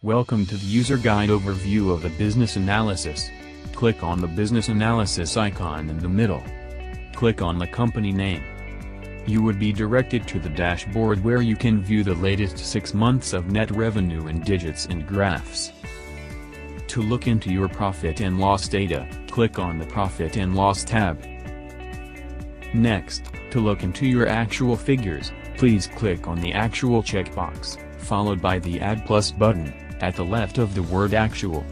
Welcome to the user guide overview of the business analysis. Click on the business analysis icon in the middle. Click on the company name. You would be directed to the dashboard where you can view the latest 6 months of net revenue in digits and graphs. To look into your profit and loss data, click on the Profit and Loss tab. Next, to look into your actual figures, please click on the Actual checkbox, followed by the Add Plus button, at the left of the word Actual.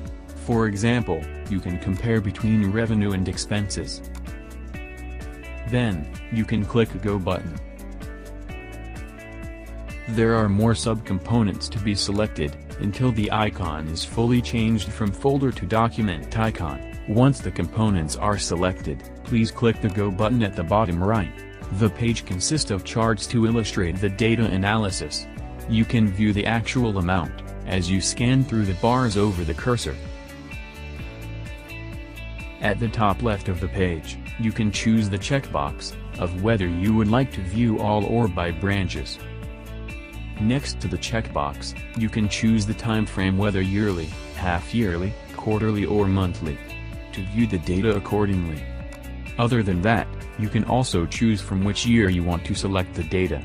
For example, you can compare between revenue and expenses. Then, you can click Go button. There are more subcomponents to be selected, until the icon is fully changed from folder to document icon. Once the components are selected, please click the Go button at the bottom right. The page consists of charts to illustrate the data analysis. You can view the actual amount, as you scan through the bars over the cursor. At the top left of the page, you can choose the checkbox, of whether you would like to view all or by branches. Next to the checkbox, you can choose the time frame, whether yearly, half-yearly, quarterly or monthly, to view the data accordingly. Other than that, you can also choose from which year you want to select the data.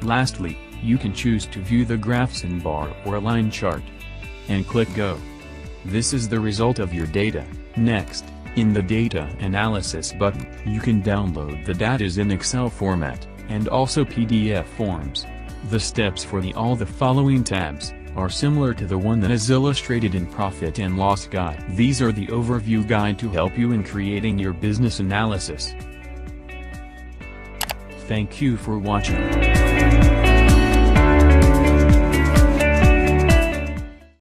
Lastly, you can choose to view the graphs in bar or line chart. And click Go. This is the result of your data. Next, in the Data Analysis button, you can download the data in Excel format, and also PDF forms. The steps for all the following tabs are similar to the one that is illustrated in Profit and Loss Guide. These are the overview guide to help you in creating your business analysis. Thank you for watching.